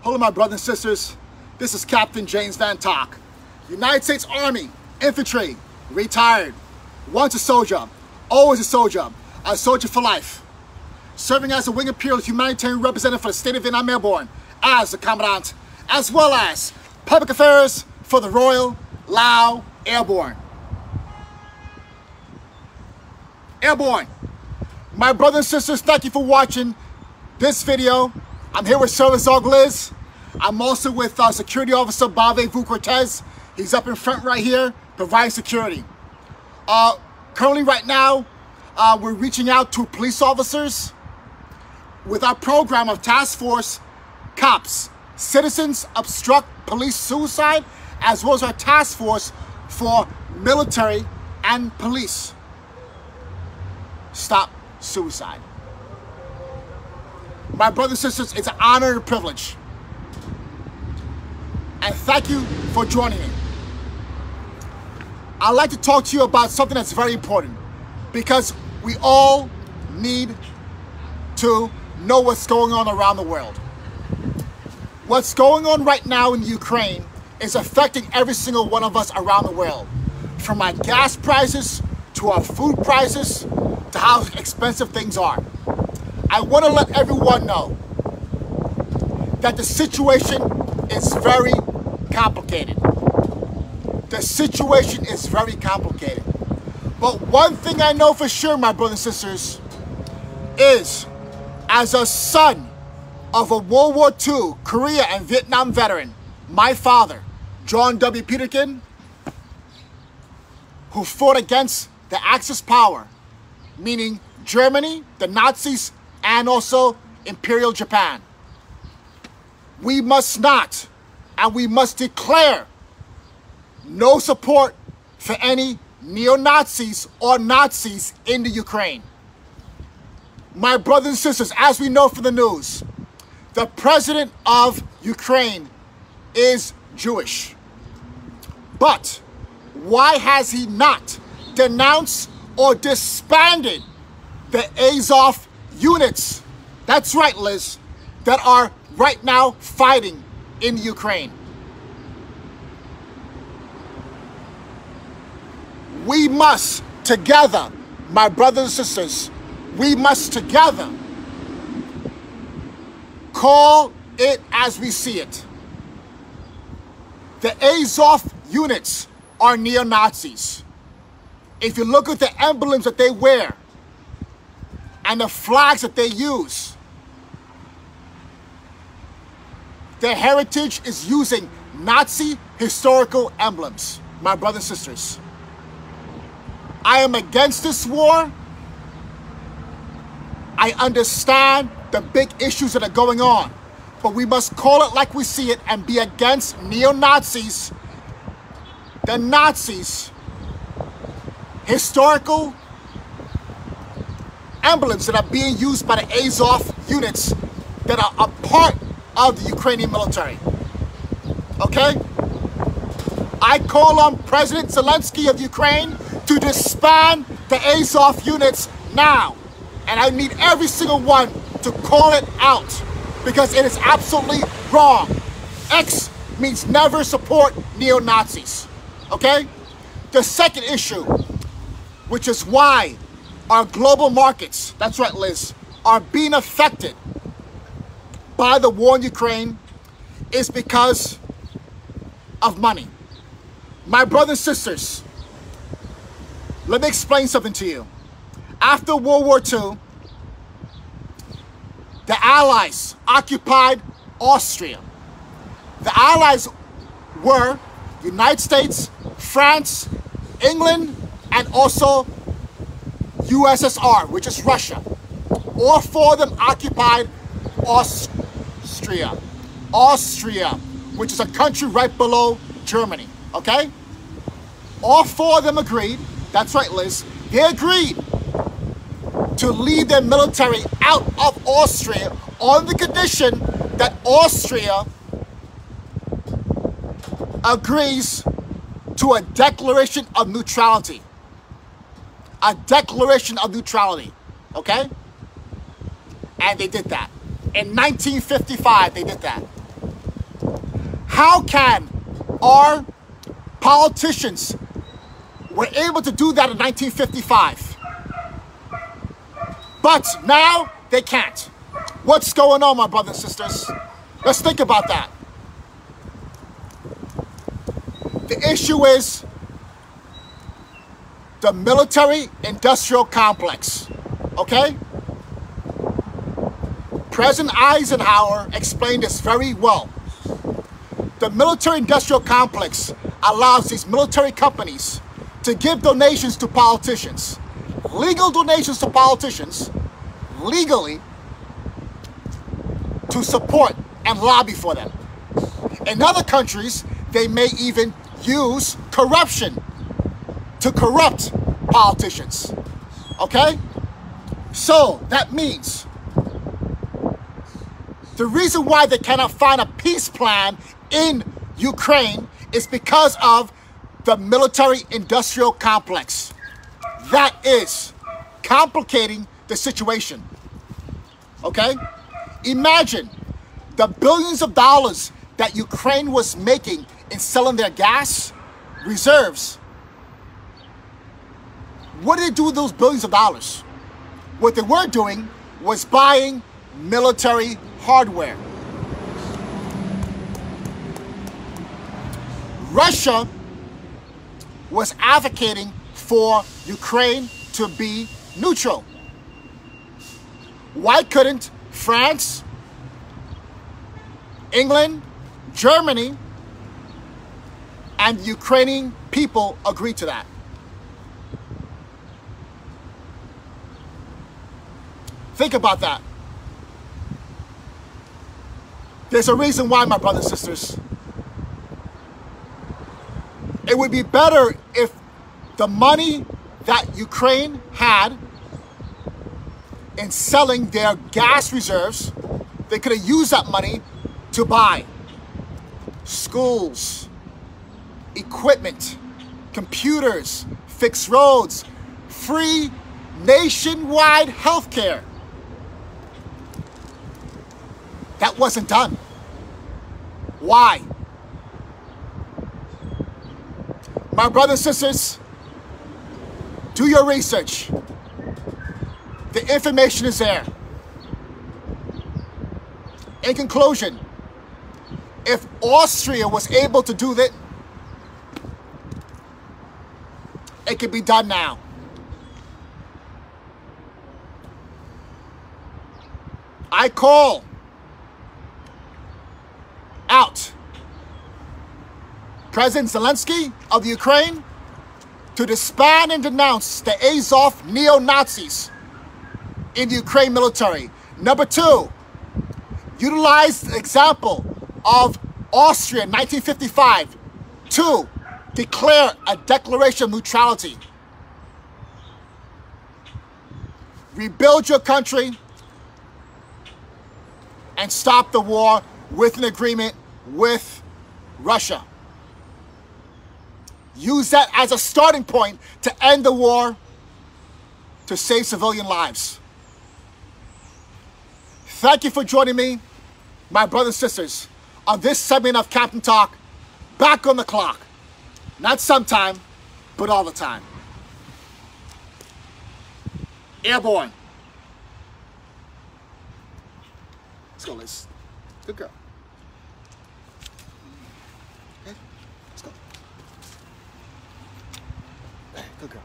Hello, my brothers and sisters. This is Captain James Van Talk. United States Army, infantry, retired. Once a soldier, always a soldier for life. Serving as a Wing Imperial humanitarian representative for the state of Vietnam Airborne as the Commandant, as well as Public Affairs for the Royal Lao Airborne. Airborne. My brothers and sisters, thank you for watching this video. I'm here with Service Dog Liz. I'm also with Security Officer Bave Vu Cortez. He's up in front right here, providing security. Currently right now, we're reaching out to police officers with our program of Task Force Cops. Citizens obstruct police suicide, as well as our task force for military and police. Stop suicide. My brothers and sisters, it's an honor and a privilege. And thank you for joining me. I'd like to talk to you about something that's very important, because we all need to know what's going on around the world. What's going on right now in Ukraine is affecting every single one of us around the world. From our gas prices, to our food prices, to how expensive things are. I want to let everyone know that the situation is very complicated. The situation is very complicated. But one thing I know for sure, my brothers and sisters, is as a son of a World War II, Korea and Vietnam veteran, my father, John W. Peterkin, who fought against the Axis power, meaning Germany, the Nazis, and also Imperial Japan. We must not, and we must declare no support for any neo-Nazis or Nazis in the Ukraine. My brothers and sisters, as we know from the news, the president of Ukraine is Jewish. But why has he not denounced or disbanded the Azov units? That's right, Liz, that are right now fighting in Ukraine. We must together, my brothers and sisters, we must together call it as we see it. The Azov units are neo-Nazis. If you look at the emblems that they wear and the flags that they use, their heritage is using Nazi historical emblems, my brothers and sisters. I am against this war. I understand the big issues that are going on, but we must call it like we see it and be against neo-Nazis, the Nazis, historical emblems that are being used by the Azov units that are a part of the Ukrainian military. Okay? I call on President Zelenskyy of Ukraine to disband the Azov units now. And I need every single one to call it out, because it is absolutely wrong. X means never support neo-Nazis. Okay? The second issue, which is why our global markets, that's right, Liz, are being affected by the war in Ukraine, is because of money. My brothers and sisters, let me explain something to you. After World War II, the Allies occupied Austria. The Allies were United States, France, England, and also USSR, which is Russia. All four of them occupied Austria. Austria, which is a country right below Germany, okay? All four of them agreed, that's right, Liz, they agreed to leave their military out of Austria on the condition that Austria agrees to a declaration of neutrality. A declaration of neutrality, okay? And they did that. In 1955, they did that. How can our politicians were able to do that in 1955, but now they can't? What's going on, my brothers and sisters? Let's think about that. The issue is the military-industrial complex, okay? President Eisenhower explained this very well. The military-industrial complex allows these military companies to give donations to politicians, legal donations to politicians, legally, to support and lobby for them. In other countries, they may even use corruption to corrupt politicians, okay? So that means the reason why they cannot find a peace plan in Ukraine is because of the military-industrial complex. That is complicating the situation, okay? Imagine the billions of dollars that Ukraine was making in selling their gas reserves. What did they do with those billions of dollars? What they were doing was buying military hardware. Russia was advocating for Ukraine to be neutral. Why couldn't France, England, Germany, and the Ukrainian people agree to that? Think about that. There's a reason why, my brothers and sisters. It would be better if the money that Ukraine had in selling their gas reserves, they could have used that money to buy schools, equipment, computers, fix roads, free nationwide health care. That wasn't done. Why? My brothers and sisters, do your research. The information is there. In conclusion, if Austria was able to do that, it can be done now. I call out President Zelenskyy of Ukraine to disband and denounce the Azov neo-Nazis in the Ukraine military. Number two, utilize the example of Austria in 1955 to declare a declaration of neutrality. Rebuild your country and stop the war with an agreement with Russia. Use that as a starting point to end the war, to save civilian lives. Thank you for joining me, my brothers and sisters, on this segment of Captain Talk, back on the clock. Not sometime, but all the time. Airborne. Let's go, Liz. Good girl. Okay, let's go. Hey, good girl.